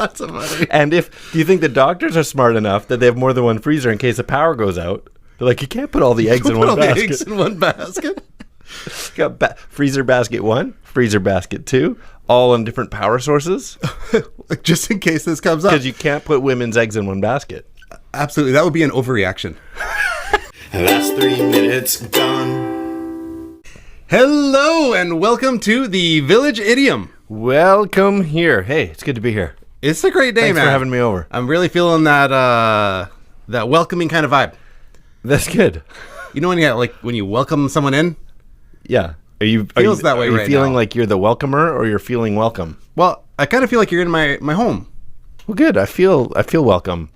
That's so funny. And do you think the doctors are smart enough that they have more than one freezer in case the power goes out? They're like, you can't put all the eggs in one basket. The eggs in one basket. Got freezer basket 1, freezer basket 2, all on different power sources. Just in case this comes up. Because you can't put women's eggs in one basket. Absolutely. That would be an overreaction. That's 3 minutes gone. Hello and welcome to the Village Idiom. Welcome here. Hey, it's good to be here. It's a great day, Thanks man. for having me over. I'm really feeling that welcoming kind of vibe. That's good. You know when you welcome someone in? Yeah. Are you feeling like you're the welcomer or you're feeling welcome? Well, I kind of feel like you're in my home. Well, good. I feel welcome.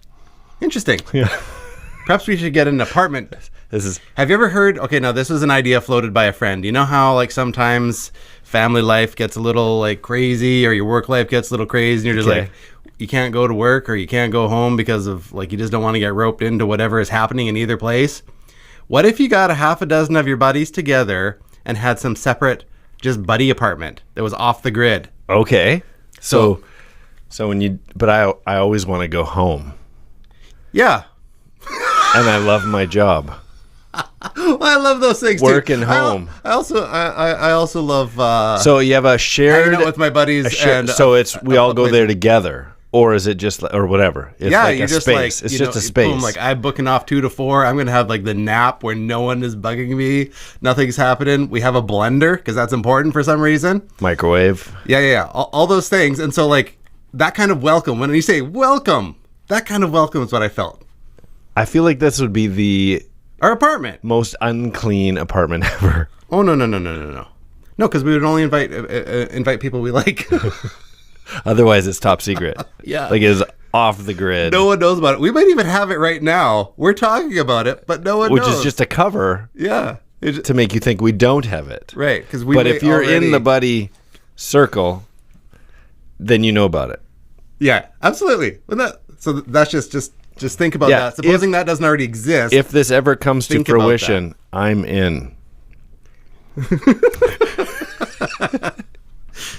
Interesting. Yeah. Perhaps we should get an apartment. Have you ever heard? Okay, now this was an idea floated by a friend. You know how like sometimes family life gets a little like crazy, or your work life gets a little crazy, and you're just like, you can't go to work or you can't go home because of like you just don't want to get roped into whatever is happening in either place. What if you got a half a dozen of your buddies together and had some separate just buddy apartment that was off the grid? Okay. So I always want to go home. Yeah. And I love my job. Well, I love those things too. Work and home. I also love. So you have a shared hanging out with my buddies, so it's we all go there together, or is it just or whatever? It's yeah, like you're a just space. like it's just a space. Boom, like I'm booking off 2 to 4. I'm gonna have like the nap where no one is bugging me. Nothing's happening. We have a blender because that's important for some reason. Microwave. Yeah. All those things, and so like that kind of welcome. When you say welcome, that kind of welcome is what I felt. I feel like this would be our apartment. Most unclean apartment ever. Oh, no. No, because we would only invite people we like. Otherwise, it's top secret. Yeah. Like it's off the grid. No one knows about it. We might even have it right now. We're talking about it, but no one knows. Which is just a cover. Yeah. To make you think we don't have it. Right. But if you're in the buddy circle, then you know about it. Yeah, absolutely. So that's just think about that. Supposing that doesn't already exist. If this ever comes to fruition, I'm in.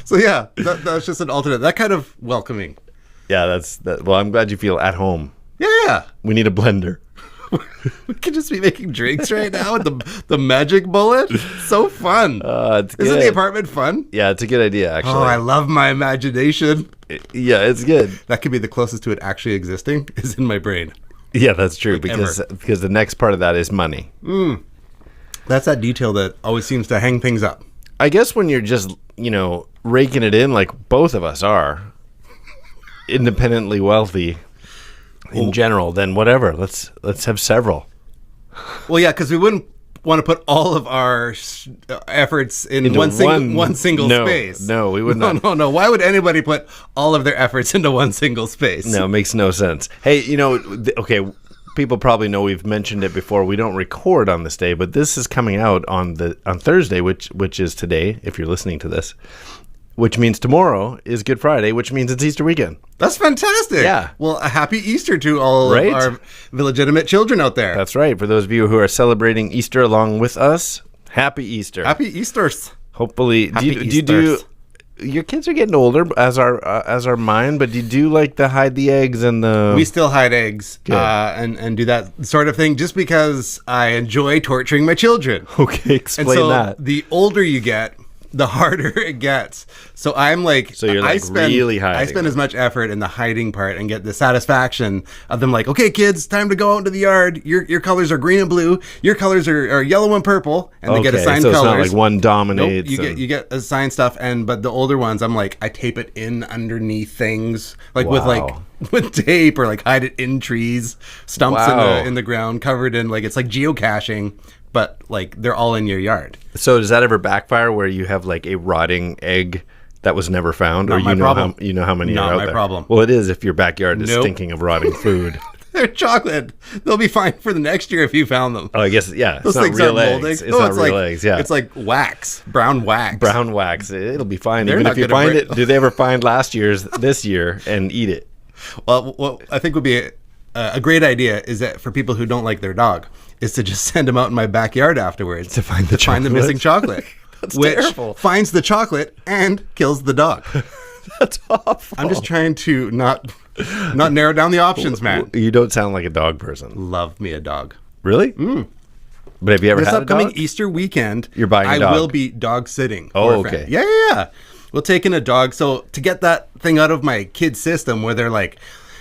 So yeah, that's just an alternate. That kind of welcoming. Yeah, that's. Well, I'm glad you feel at home. Yeah. We need a blender. We could just be making drinks right now with the magic bullet. So fun. It's good. Isn't the apartment fun? Yeah, it's a good idea, actually. Oh, I love my imagination. Yeah, it's good. That could be the closest to it actually existing is in my brain. Yeah, that's true, because the next part of that is money. That's that detail that always seems to hang things up. I guess when you're just, raking it in like both of us are, independently wealthy in general, then whatever. Let's have several. Well, yeah, because we wouldn't want to put all of our efforts in one single space. No, we would not. No. Why would anybody put all of their efforts into one single space? No, it makes no sense. Hey, okay, people probably know we've mentioned it before. We don't record on this day, but this is coming out on Thursday, which is today, if you're listening to this. Which means tomorrow is Good Friday, which means it's Easter weekend. That's fantastic. Yeah. Well, a happy Easter to all of our legitimate children out there. That's right. For those of you who are celebrating Easter along with us, happy Easter. Happy Easters. Hopefully, do you do? Your kids are getting older, as are mine. But do you do like the hide the eggs and the? We still hide eggs and do that sort of thing, just because I enjoy torturing my children. Okay, explain that. The older you get, the harder it gets. So I'm like, so you're like really hiding. I spend as much effort in the hiding part and get the satisfaction of them like, okay, kids, time to go out into the yard. Your colors are green and blue. Your colors are yellow and purple, and they get assigned colors. So it's not like one dominates. Nope, you get assigned stuff, but the older ones, I'm like, I tape it in underneath things, like with tape, or like hide it in trees, stumps in the ground, covered in it's like geocaching. But like they're all in your yard. So does that ever backfire where you have like a rotting egg that was never found? Not or my problem. You know how many Not are out my there? Problem. Well, it is if your backyard is stinking of rotting food. They're chocolate. They'll be fine for the next year if you found them. Oh, I guess, yeah. Those things aren't real molding. Eggs. It's not real eggs, yeah. It's like wax, brown wax. Brown wax. It'll be fine. They're even if you find it. Do they ever find last year's this year and eat it? Well, what I think would be a great idea is that for people who don't like their dog, is to just send them out in my backyard afterwards to find the missing chocolate. That's which terrible. Finds the chocolate and kills the dog. That's awful. I'm just trying to not narrow down the options, man. You don't sound like a dog person. Love me a dog. Really? But have you ever This had a upcoming dog? Easter weekend, You're buying a dog. I will be dog sitting. Oh, for a okay. friend. Yeah. We'll take in a dog. So to get that thing out of my kid's system where they're like,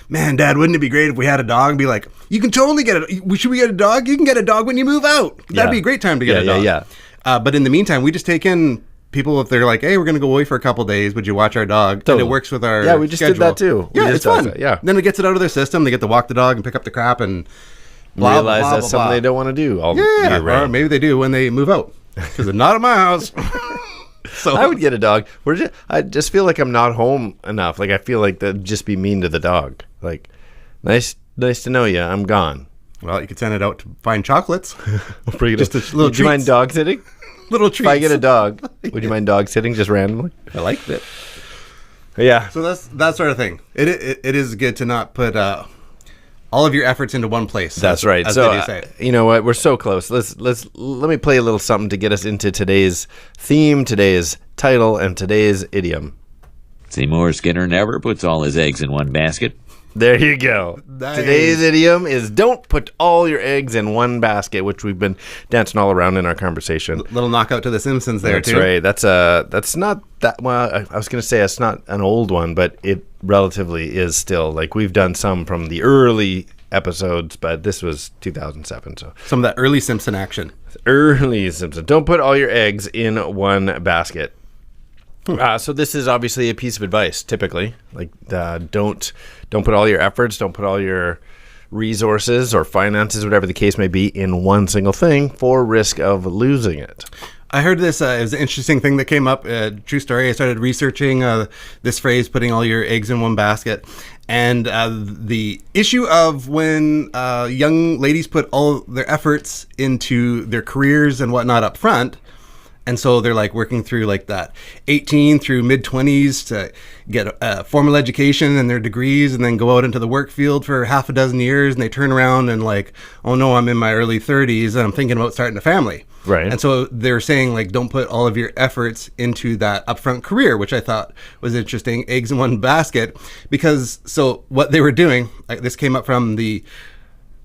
man, Dad, wouldn't it be great if we had a dog? And be like, you can totally get it. Should we get a dog? You can get a dog when you move out. That'd be a great time to get a dog. Yeah. But in the meantime, we just take in people if they're like, hey, we're going to go away for a couple days. Would you watch our dog? Totally. And it works with our Yeah, we just schedule. did that too. Yeah, it's fun. Yeah. Then it gets it out of their system. They get to walk the dog and pick up the crap and blah, Realize blah, that's blah, something blah. they don't want to do all year Yeah, or round. maybe they do when they move out because they're not at my house. So I would get a dog. I just feel like I'm not home enough. Like I feel like that'd just be mean to the dog. Like, nice to know you. I'm gone. Well, you could send it out to find chocolates. Just a little Would you mind treats. dog sitting? Little If treats. I get a dog, would you mind dog sitting just randomly? I like it. Yeah. So that's that sort of thing. It is good to not put all of your efforts into one place. That's right. As So they do say. you know what? We're so close. Let me play a little something to get us into today's theme, today's title, and today's idiom. Seymour Skinner never puts all his eggs in one basket. There you go. Nice. Today's idiom is don't put all your eggs in one basket, which we've been dancing all around in our conversation. Little knockout to the Simpsons there That's too. right. That's not that well. I was going to say it's not an old one, but it relatively is still. Like we've done some from the early episodes, but this was 2007, so Some of that early Simpson action. early Simpsons. Don't put all your eggs in one basket. So this is obviously a piece of advice. Typically, like don't put all your efforts, don't put all your resources or finances, whatever the case may be, in one single thing for risk of losing it. I heard this. It was an interesting thing that came up. True story. I started researching this phrase, putting all your eggs in one basket. And the issue of when young ladies put all their efforts into their careers and whatnot up front. And so they're like working through like that 18 through mid 20s to get a formal education and their degrees and then go out into the work field for half a dozen years. And they turn around and like, oh no, I'm in my early 30s and I'm thinking about starting a family. Right. And so they're saying like, don't put all of your efforts into that upfront career, which I thought was interesting. Eggs in one basket, because so what they were doing, this came up from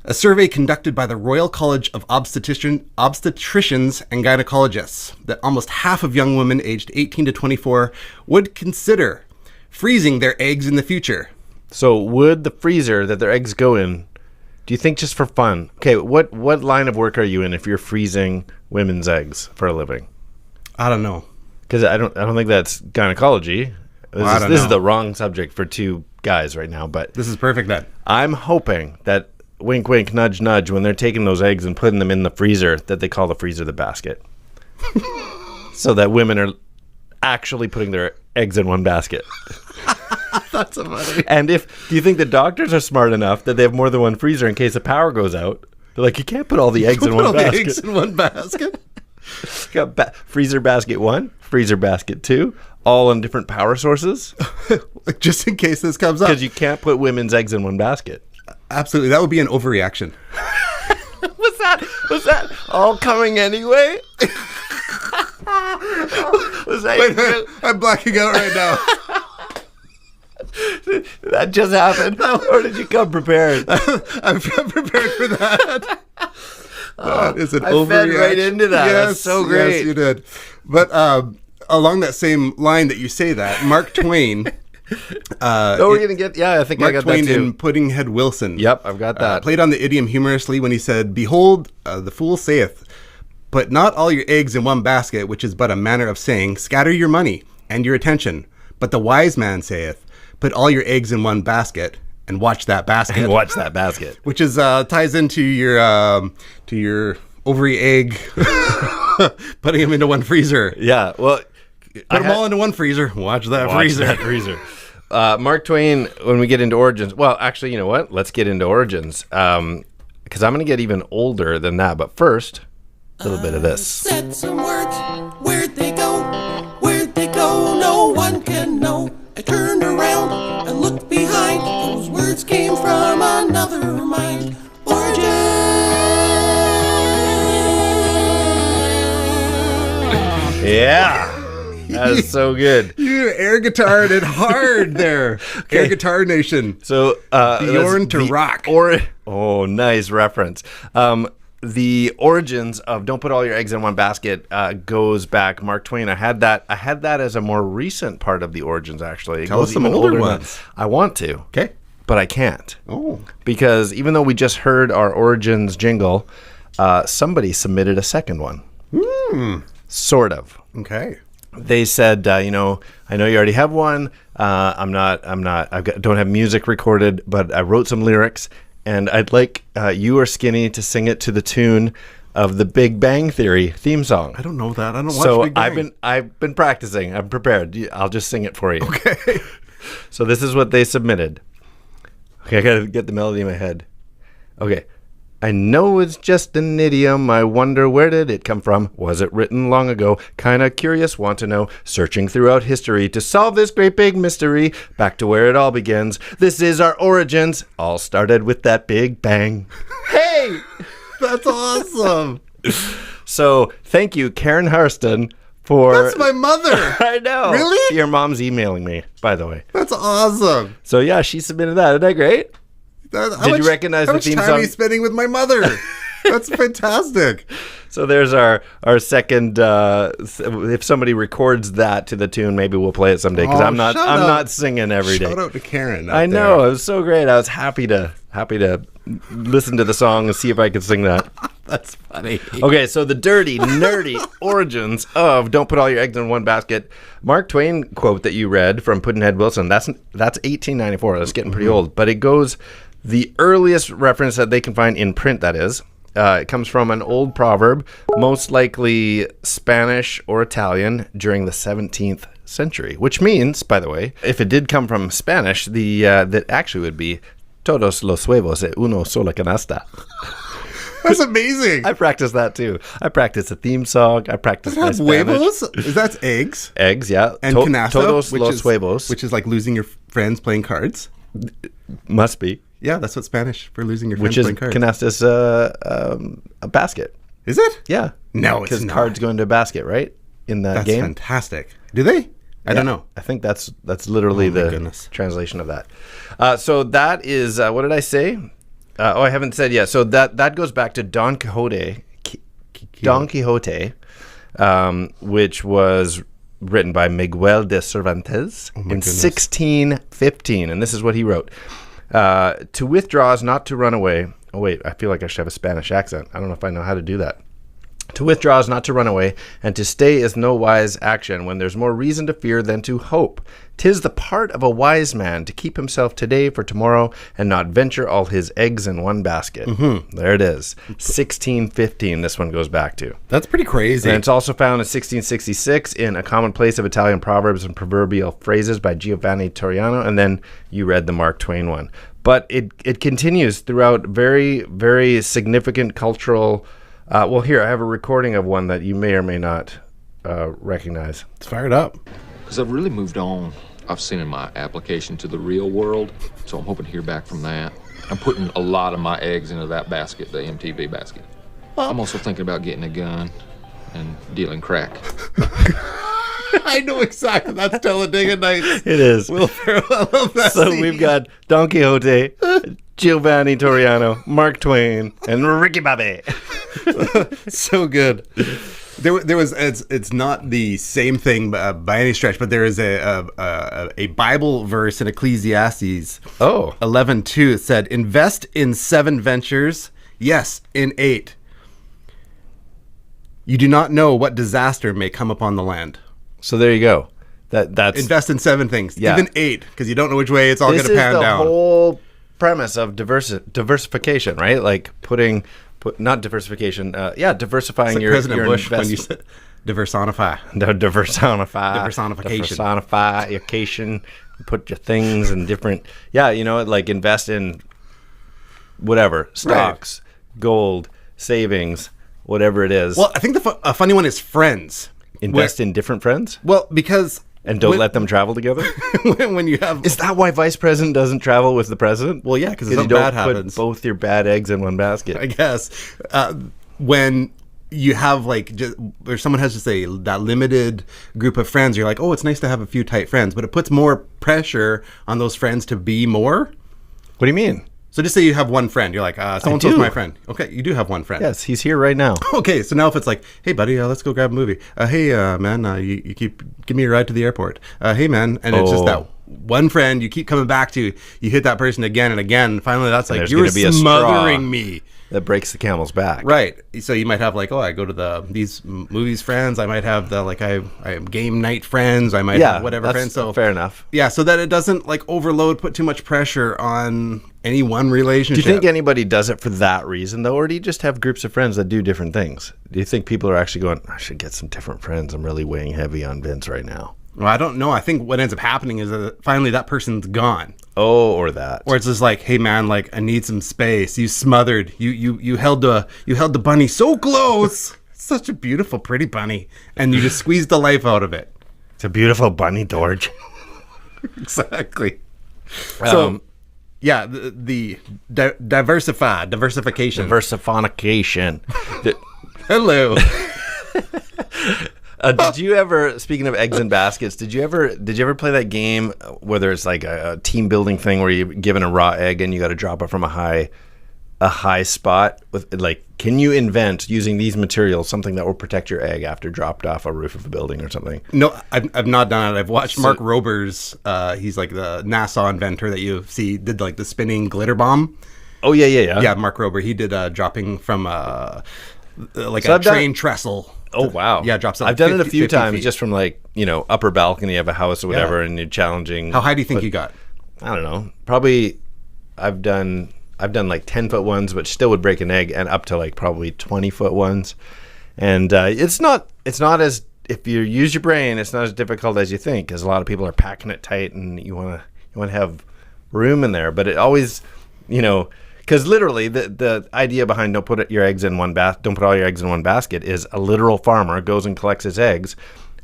a survey conducted by the Royal College of Obstetricians and Gynecologists, that almost half of young women aged 18 to 24 would consider freezing their eggs in the future. So would the freezer that their eggs go in, do you think just for fun? Okay, what line of work are you in if you're freezing women's eggs for a living? I don't know. Because I don't think that's gynecology. I don't This is know. the wrong subject for two guys right now, but This is perfect then. I'm hoping that wink, wink, nudge, nudge, when they're taking those eggs and putting them in the freezer, that they call the freezer the basket. So that women are actually putting their eggs in one basket. That's so funny. And do you think the doctors are smart enough that they have more than one freezer in case the power goes out? They're like, you can't put all the eggs in Put one all basket. the eggs in one basket? Got freezer basket 1, freezer basket 2, all on different power sources. Just in case this comes up. Because you can't put women's eggs in one basket. Absolutely. That would be an overreaction. Was that all coming anyway? Was that Wait, I'm blacking out right now. that just happened? Or did you come prepared? I'm prepared for that. That is an I fed overreaction. right into that. That's so great. Yes, you did. But along that same line that you say that, Mark Twain. We're going to get, I think Mark I got Twain that too. in Puddinghead Wilson. Yep, I've got that. Played on the idiom humorously when he said, "Behold, the fool saith, put not all your eggs in one basket, which is but a manner of saying, scatter your money and your attention. But the wise man saith, put all your eggs in one basket and watch that basket." And watch that basket. Which is ties into your ovary egg, putting them into one freezer. Yeah, well... Put them all into one freezer. Watch that freezer. Mark Twain, when we get into origins, well, actually, you know what? Let's get into origins. Because I'm going to get even older than that. But first, a little bit of this. Said some words, where'd they go? Where'd they go? No one can know. I turned around and looked behind. Those words came from another mind. Origin. Yeah. That's so good. You air guitared it hard there. Air Guitar Nation. So Bjorn to rock. Oh, nice reference. The origins of "Don't Put All Your Eggs in One Basket" goes back. Mark Twain. I had that as a more recent part of the origins. Actually, Tell us some older ones. I want to. Okay. But I can't. Oh. Because even though we just heard our origins jingle, somebody submitted a second one. Sort of. Okay. They said, I know you already have one. Don't have music recorded, but I wrote some lyrics, and I'd like you or Skinny to sing it to the tune of the Big Bang Theory theme song. I don't know that. I don't watch Big Bang. So I've been practicing. I'm prepared. I'll just sing it for you. Okay. So this is what they submitted. Okay, I gotta get the melody in my head. Okay. I know it's just an idiom. I wonder, where did it come from? Was it written long ago? Kinda curious, want to know. Searching throughout history to solve this great big mystery. Back to where it all begins. This is our origins. All started with that Big Bang. Hey! That's awesome. So, thank you, Karen Harston, for... That's my mother. I know. Really? Your mom's emailing me, by the way. That's awesome. So, yeah, she submitted that. Isn't that great? Did you recognize the theme song? How much time are you spending with my mother? That's fantastic. So there's our second. If somebody records that to the tune, maybe we'll play it someday. Because I'm not singing every day. Shout out to Karen. I know, it was so great. I was happy to listen to the song and see if I could sing that. That's funny. Okay, so the dirty, nerdy origins of "Don't Put All Your Eggs in One Basket." Mark Twain quote that you read from Pudd'nhead Wilson. That's 1894. That's getting pretty old, but it goes. The earliest reference that they can find in print, that is, it comes from an old proverb, most likely Spanish or Italian during the 17th century, which means, by the way, if it did come from Spanish, that actually would be todos los huevos de uno sola canasta. That's amazing. I practiced that too. I practiced the theme song. I practiced my Spanish. Huevos? That's eggs. Eggs, yeah. And canasta, todos los huevos. Which is like losing your friends playing cards. Must be. Yeah, that's what Spanish for losing your friends playing cards. Canasta is a basket. Is it? Yeah. No, it's not. Because cards go into a basket, right? In that game. That's fantastic. Do they? I don't know. I think that's literally the translation of that. So that is, what did I say? I haven't said yet. So that goes back to Don Quixote. Don Quixote, which was written by Miguel de Cervantes in 1615. And this is what he wrote. To withdraw is not to run away. Oh, wait, I feel like I should have a Spanish accent. I don't know if I know how to do that. To withdraw is not to run away, and to stay is no wise action when there's more reason to fear than to hope. 'Tis the part of a wise man to keep himself today for tomorrow and not venture all his eggs in one basket. There it is. 1615, this one goes back to. That's pretty crazy. And it's also found in 1666 in A Commonplace of Italian Proverbs and Proverbial Phrases by Giovanni Torriano, and then you read the Mark Twain one. But it continues throughout very, very significant cultural... well, here, I have a recording of one that you may or may not recognize. Let's fire it up. Because I've really moved on. I've sent in my application to the real world, so I'm hoping to hear back from that. I'm putting a lot of my eggs into that basket, the MTV basket. I'm also thinking about getting a gun and dealing crack. I know exactly. That's Talladega Nights. It is. Will Ferrell, I love that So scene. we've got Don Quixote, Giovanni Torriano, Mark Twain, and Ricky Bobby. So good. There was. It's not the same thing by any stretch, but there is a Bible verse in Ecclesiastes. 11:2 said, "Invest in 7 ventures, yes, in 8. You do not know what disaster may come upon the land." So there you go. That's invest in 7 things, Yeah. even 8, because you don't know which way it's all going to pan down. This is the whole premise of diversification, right? Like not diversification. Diversifying like your President your Bush when you investment. said diversify. Diversification. Put your things in different. Yeah, like invest in whatever stocks, gold, savings, whatever it is. Well, I think a funny one is friends. Invest in different friends. Well, because and don't let them travel together. when you have, is that why vice president doesn't travel with the president? Well, yeah, because you something don't bad happens. Put both your bad eggs in one basket. I guess when you have like just, or someone has just that limited group of friends, you're like, oh, it's nice to have a few tight friends, but it puts more pressure on those friends to be more. What do you mean? So just say you have one friend. You're like, so-and-so's my friend. Okay, you do have one friend. Yes, he's here right now. Okay, so now if it's like, hey, buddy, let's go grab a movie. Hey, man, you keep give me a ride to the airport. Hey, man, and it's just that one friend you keep coming back to. You hit that person again and again. Finally, that's like, you're smothering me. That breaks the camel's back. Right. So you might have like, I go to these movies friends. I might have I have game night friends. I might have whatever friends. So fair enough. Yeah, so that it doesn't like overload, put too much pressure on any one relationship. Do you think anybody does it for that reason though, or do you just have groups of friends that do different things? Do you think people are actually going, I should get some different friends? I'm really weighing heavy on Vince right now. Well, I don't know. I think what ends up happening is that finally that person's gone. Oh, or that. Or it's just like, hey man, like I need some space. You smothered. You held the bunny so close. Such a beautiful, pretty bunny, and you just squeezed the life out of it. It's a beautiful bunny, George. Exactly. So, yeah, the diversification. Diversification. Hello. Did you ever, speaking of eggs in baskets, did you ever play that game where there's like a team building thing where you're given a raw egg and you got to drop it from a high spot with like, can you invent using these materials something that will protect your egg after dropped off a roof of a building or something? No, I've not done it. I've watched Mark Rober's. He's like the NASA inventor that you see did like the spinning glitter bomb. Oh yeah. Yeah, Mark Rober. He did dropping from train trestle. Oh wow! Yeah, drops. I've done it a few times, just from like upper balcony of a house or whatever, and you're challenging. How high do you think you got? I don't know. Probably, I've done like 10-foot ones, but still would break an egg, and up to like probably 20-foot ones. And it's not as, if you use your brain, it's not as difficult as you think, because a lot of people are packing it tight, and you want to have room in there. But it always, because literally the idea behind don't put all your eggs in one basket is a literal farmer goes and collects his eggs.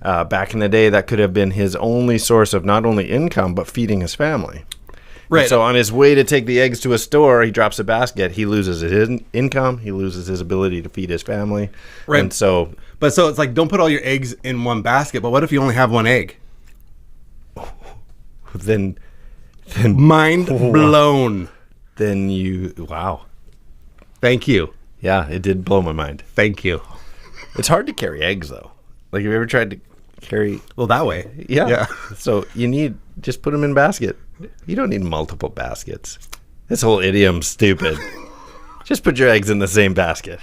Back in the day, that could have been his only source of not only income but feeding his family. Right. And so on his way to take the eggs to a store, he drops a basket. He loses his income. He loses his ability to feed his family. Right. And so it's like, don't put all your eggs in one basket. But what if you only have one egg? Then mind blown. Then wow. Thank you. Yeah, it did blow my mind. Thank you. It's hard to carry eggs though. Like, have you ever tried to carry? Well, that way. Yeah. So just put them in a basket. You don't need multiple baskets. This whole idiom's stupid. Just put your eggs in the same basket.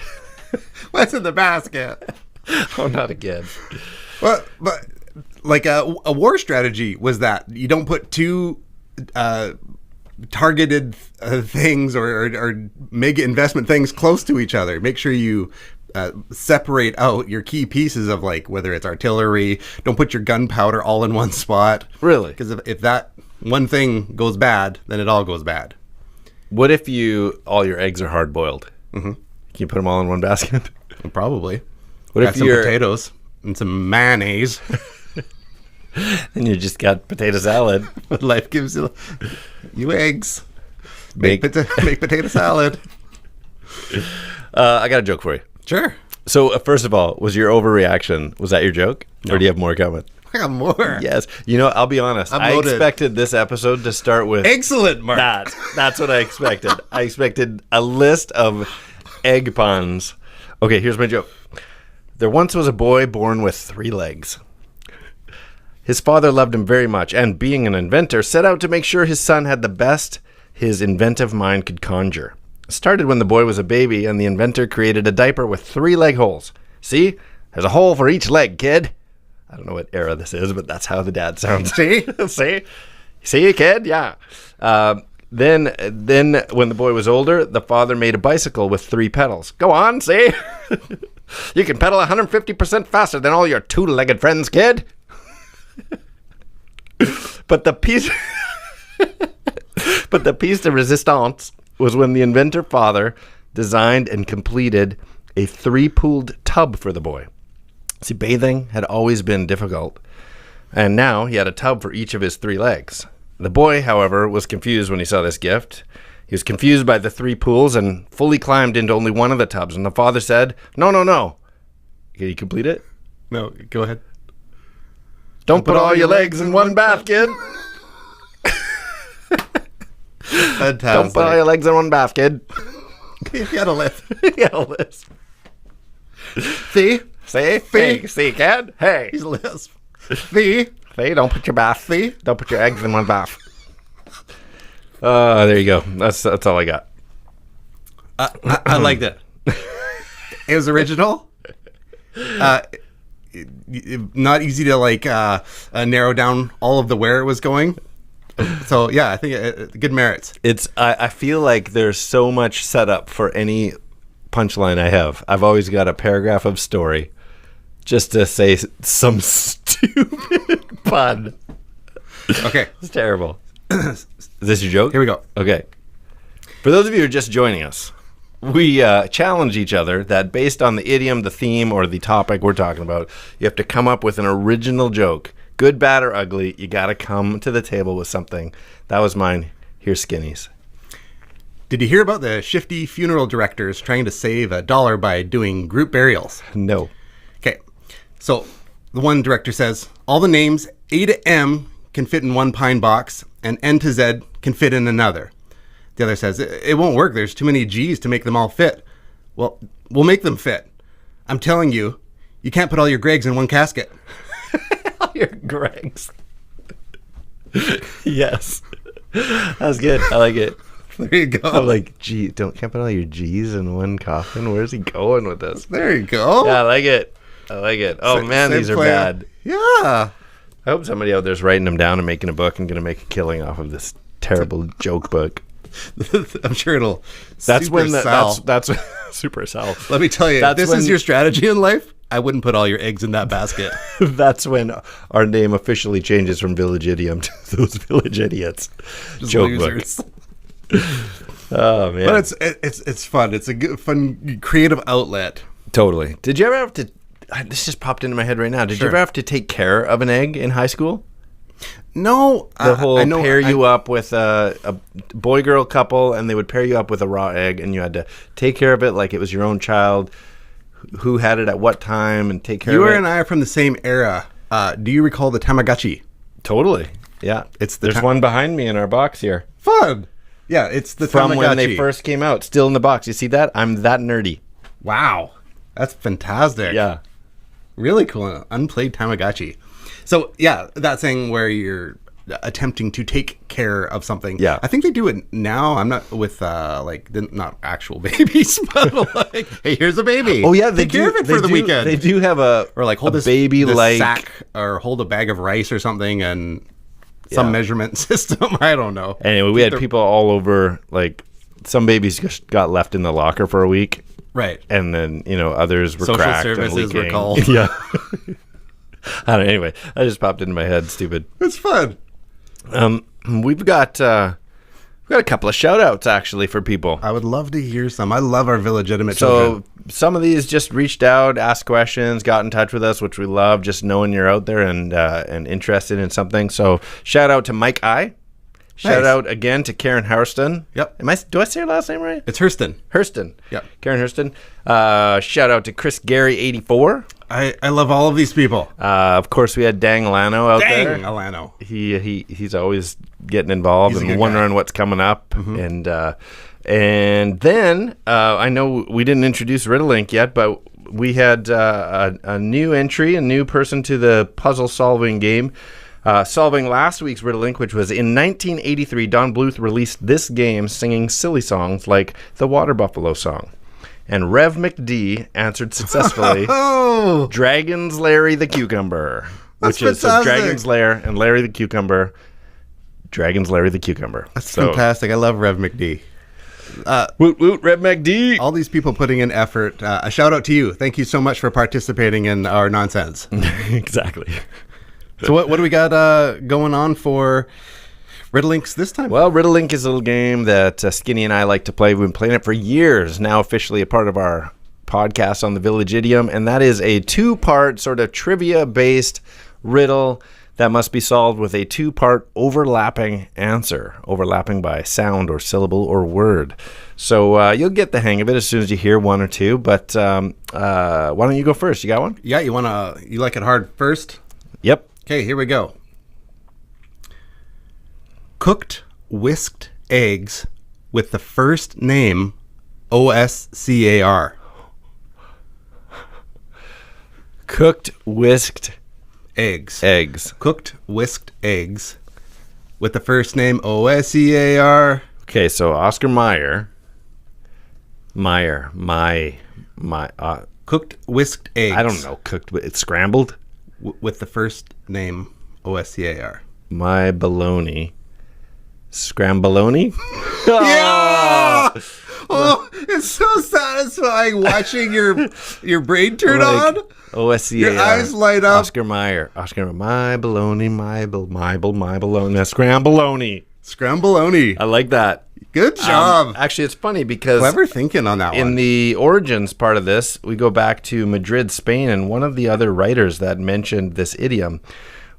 What's in the basket? Oh, not again. Well, but like a war strategy was that you don't put two targeted things or mega investment things close to each other. Make sure you separate out your key pieces of, like, whether it's artillery. Don't put your gunpowder all in one spot. Really? Because if that one thing goes bad, then it all goes bad. What if all your eggs are hard boiled? Mm-hmm. Can you put them all in one basket? Probably. What if some potatoes and some mayonnaise? And you just got potato salad. Life gives you eggs. Make potato salad. I got a joke for you. Sure. So first of all, was your overreaction, was that your joke? No. Or do you have more coming? I got more. Yes. I'll be honest. I expected this episode to start with excellent, Mark. That's what I expected. I expected a list of egg puns. Okay, here's my joke. There once was a boy born with 3 legs. His father loved him very much, and being an inventor, set out to make sure his son had the best his inventive mind could conjure. It started when the boy was a baby, and the inventor created a diaper with 3 leg holes. See? There's a hole for each leg, kid. I don't know what era this is, but that's how the dad sounds. See? See, kid? Yeah. Then when the boy was older, the father made a bicycle with 3 pedals. Go on, see? You can pedal 150% faster than all your 2-legged friends, kid. But the piece de resistance was when the inventor father designed and completed a 3-pooled tub for the boy. See, bathing had always been difficult, and now he had a tub for each of his 3 legs. The boy, however, was confused when he saw this gift. He was confused by the 3 pools and fully climbed into only one of the tubs, and the father said, No. Can you complete it? No, go ahead. Don't put all your legs in one basket. Fantastic. Don't put all your legs in one basket. You got a list. Yeah, lisp. See? See? Hey, see, kid? Hey. He's a lisp. See? See, don't put your bath. See? Don't put your eggs in one bath. There you go. That's all I got. I liked it. It was original. Not easy to like narrow down all of the where it was going. So yeah, I think good merits. I feel like there's so much setup for any punchline I have. I've always got a paragraph of story just to say some stupid pun. Okay, It's terrible. Is this your joke? here we go. Okay. For those of you who are just joining us, we challenge each other that based on the idiom, the theme, or the topic we're talking about, you have to come up with an original joke. Good, bad, or ugly, you got to come to the table with something. That was mine. Here's Skinny's. Did you hear about the shifty funeral directors trying to save $1 by doing group burials? No. Okay, so the one director says, all the names A to M can fit in one pine box, and N to Z can fit in another. The other says, it won't work. There's too many G's to make them all fit. Well, we'll make them fit. I'm telling you, you can't put all your Gregs in one casket. Your Gregs. Yes. That's good. I like it. There you go. I'm like, gee, can't put all your G's in one coffin. Where's he going with this? There you go. Yeah, I like it. I like it. Oh, man, Same these are plan. bad. Yeah. I hope somebody out there's writing them down and making a book and going to make a killing off of this terrible joke book. I'm sure it'll That's super when sell. that's super sell. Let me tell you, That's this when- is your strategy in life. I wouldn't put all your eggs in that basket. That's when our name officially changes from Village Idiom to those Village Idiots. Just Joke losers. book. Oh man, But it's fun. It's a good, fun, creative outlet. totally. Did you ever have to? This just popped into my head right now. Did Sure. you ever have to take care of an egg in high school? No, The whole I know, pair you up with a boy-girl couple, and they would pair you up with a raw egg, and you had to take care of it like it was your own child. Who had it at what time, and take care You of it. and I are from the same era. Do you recall the Tamagotchi? Totally. Yeah. It's the There's one behind me in our box here. Fun. Yeah, it's the From Tamagotchi. when they first came out, still in the box. You see that? I'm that nerdy. Wow, that's fantastic. Yeah. Really cool. Unplayed Tamagotchi. So yeah, that thing where you're attempting to take care of something. Yeah. I think they do it now. I'm not with not actual babies, but like, hey, here's a baby. Oh yeah, they take care of it for the weekend. They do have a or like hold a this baby this like sack or hold a bag of rice or something and some measurement system. I don't know. Anyway, we had people all over. Like some babies just got left in the locker for a week, Right. and then others were Social cracked services and were leaking. called. Yeah. I don't know. Anyway, that just popped into my head. Stupid. It's fun. We've got a couple of shout outs actually for people. I would love to hear some. I love our Village Idiom So children. some of these just reached out, asked questions, got in touch with us, which we love, just knowing you're out there and interested in something. So shout out to Mike I. Shout Nice. out again to Karen Hurston. Yep. Do I say her last name right? It's Hurston. Hurston. Yep. Karen Hurston. Shout out to Chris Gary 84. I love all of these people. Of course, we had Dang Alano out there. Dang, Alano. He's always getting involved He's a and good wondering guy. what's coming up. And then I know we didn't introduce Riddle Inc yet, but we had a new entry, a new person to the puzzle solving game. Solving last week's Riddle Inc, which was in 1983, Don Bluth released this game singing silly songs like the Water Buffalo song. And Rev McD answered successfully Oh, Dragon's Larry the Cucumber. That's which is so fantastic. Dragon's Lair and Larry the Cucumber. Dragon's Larry the Cucumber. that's fantastic. I love Rev McD. Woot woot, Rev McD. All these people putting in effort. A shout out to you. Thank you so much for participating in our nonsense. Exactly. So what do we got going on for Riddle Inc this time? Well, Riddle Inc is a little game that Skinny and I like to play. We've been playing it for years, now officially a part of our podcast on the Village Idiom, and that is a two-part sort of trivia-based riddle that must be solved with a two-part overlapping answer, overlapping by sound or syllable or word. So you'll get the hang of it as soon as you hear one or two. But why don't you go first? You got one? Yeah, you like it hard first? Yep. Okay, here we go. Cooked whisked eggs with the first name OSCAR. Cooked whisked eggs. Cooked whisked eggs with the first name OSCAR. Okay, so Oscar Mayer. Cooked whisked eggs. I don't know. It's scrambled with the first name OSCAR. My baloney. Scramboloni? Yeah! Oh, it's so satisfying watching your brain turn on. OSCAR. Your eyes light up. Oscar Mayer. My baloney, my baloney. Scramboloni. Scramboloni. I like that. Good job. Actually, it's funny because clever thinking on that one. In the origins part of this, we go back to Madrid, Spain, and one of the other writers that mentioned this idiom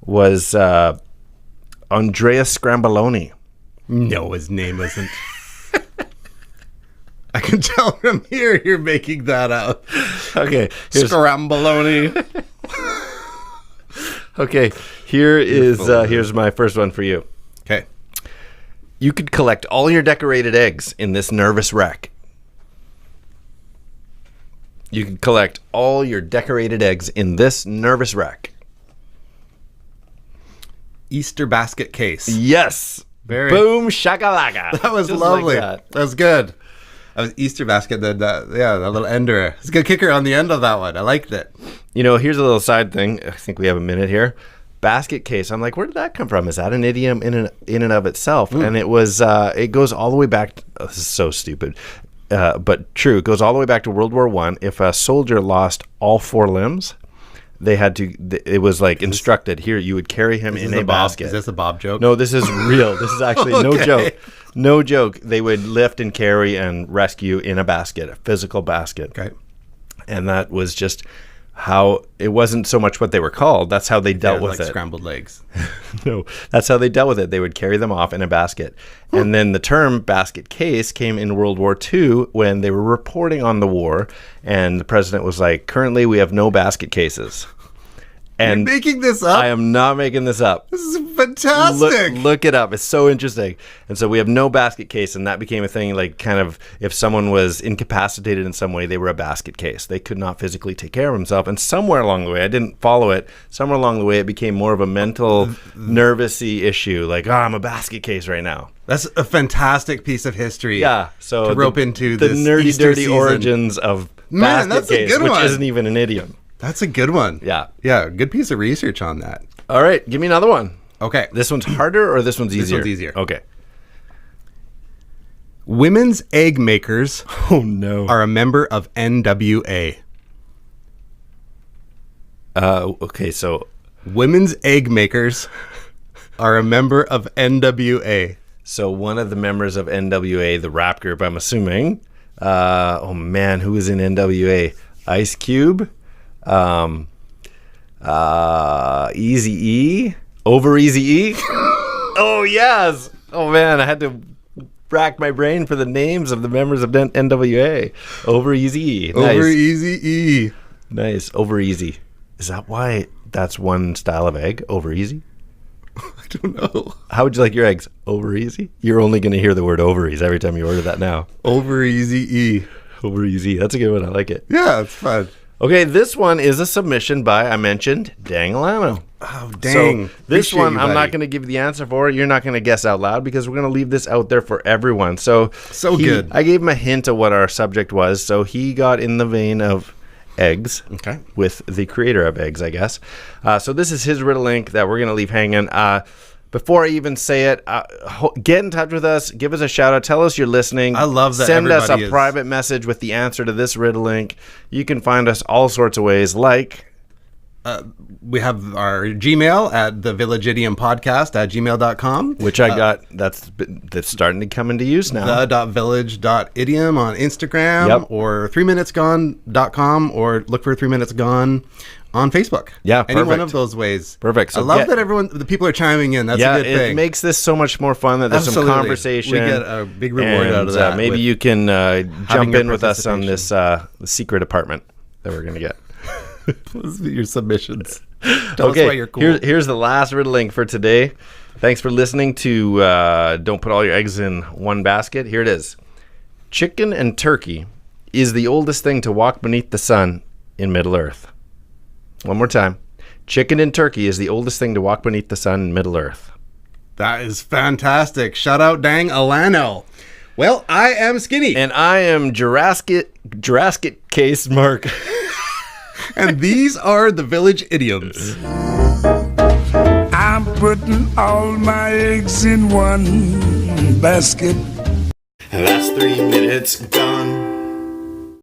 was Andreas Scramboloni. No, his name isn't. I can tell from here you're making that up. Okay. Scramboloni. Okay, here's my first one for you. Okay. You could collect all your decorated eggs in this nervous wreck. You could collect all your decorated eggs in this nervous wreck. Easter basket case. Yes. Boom shakalaka. That was Just lovely. Like that was good. That was Easter basket. That little ender. It's a good kicker on the end of that one. I liked it. You know, here's a little side thing. I think we have a minute here. Basket case. I'm like, where did that come from? Is that an idiom in and of itself? And it was. It goes all the way back. This is so stupid, but true. It goes all the way back to World War I. If a soldier lost all four limbs, they had to. It was like instructed. Here, you would carry him in a basket. Is this a Bob joke? No, this is real. This is actually no joke. No joke. They would lift and carry and rescue in a basket, a physical basket. Okay. And that was just how it wasn't so much what they were called. That's how they dealt with it. Scrambled legs. No, that's how they dealt with it. They would carry them off in a basket. And then the term basket case came in World War II when they were reporting on the war. And the president was like, currently we have no basket cases. And you're making this up? I am not making this up. This is fantastic. Look it up. It's so interesting. And so we have no basket case, and that became a thing. Like, kind of, if someone was incapacitated in some way, they were a basket case. They could not physically take care of themselves. And somewhere along the way, I didn't follow it. Somewhere along the way, it became more of a mental, nervous-y issue. Like, I'm a basket case right now. That's a fantastic piece of history. Yeah. So to rope into the this nerdy, Easter dirty season. origins of Man, basket that's a case, good which one. isn't even an idiom. That's a good one. Yeah. Yeah, good piece of research on that. All right, give me another one. Okay. This one's harder or this one's easier? This one's easier. Okay. Women's egg makers Oh, no. are a member of NWA. Okay, so Women's egg makers are a member of NWA. So one of the members of NWA, the rap group, I'm assuming. Oh man, who is in NWA? Ice Cube, Eazy-E, Over Eazy-E. Oh yes. Oh man, I had to rack my brain for the names of the members of NWA. Over Eazy-E. Nice. Over Eazy-E. Nice. Over Easy. Is that why that's one style of egg? Over Easy? I don't know. How would you like your eggs? Over easy? You're only going to hear the word ovaries every time you order that now. Over Eazy-E. Over easy. That's a good one. I like it. Yeah, it's fun. Okay, this one is a submission by, I mentioned, Dangalano. Oh, dang. So this Appreciate one, you, I'm not buddy. going to give you the answer for. You're not going to guess out loud because we're going to leave this out there for everyone. So good. I gave him a hint of what our subject was. So he got in the vein of eggs. Okay. With the creator of eggs, I guess. So this is his Riddle Inc. that we're going to leave hanging. Before I even say it, get in touch with us. Give us a shout out. Tell us you're listening. I love that Send us a everybody is- private message with the answer to this Riddle Inc. You can find us all sorts of ways, like we have our Gmail at thevillageidiompodcast@gmail.com. Which I got, that's starting to come into use now. The.village.idiom on Instagram, Yep. or 3minutesgone.com, or look for 3 Minutes Gone on Facebook. Yeah, Any one perfect. of those ways. Perfect. So I love that the people are chiming in. That's a good thing. It makes this so much more fun that there's Absolutely. some conversation. We get a big reward out of that. Maybe with you can jump your in with us on this participation. the secret apartment that we're going to get. your submissions. Tell us why you're cool. Here's the last Riddle Inc for today. Thanks for listening to Don't Put All Your Eggs in One Basket. Here it is. Chicken and turkey is the oldest thing to walk beneath the sun in Middle Earth. One more time. Chicken and turkey is the oldest thing to walk beneath the sun in Middle Earth. That is fantastic. Shout out Dang Alano. Well, I am Skinny. And I am Jurassic Case Mark. And these are the Village Idioms. I'm putting all my eggs in one basket. That's 3 minutes gone.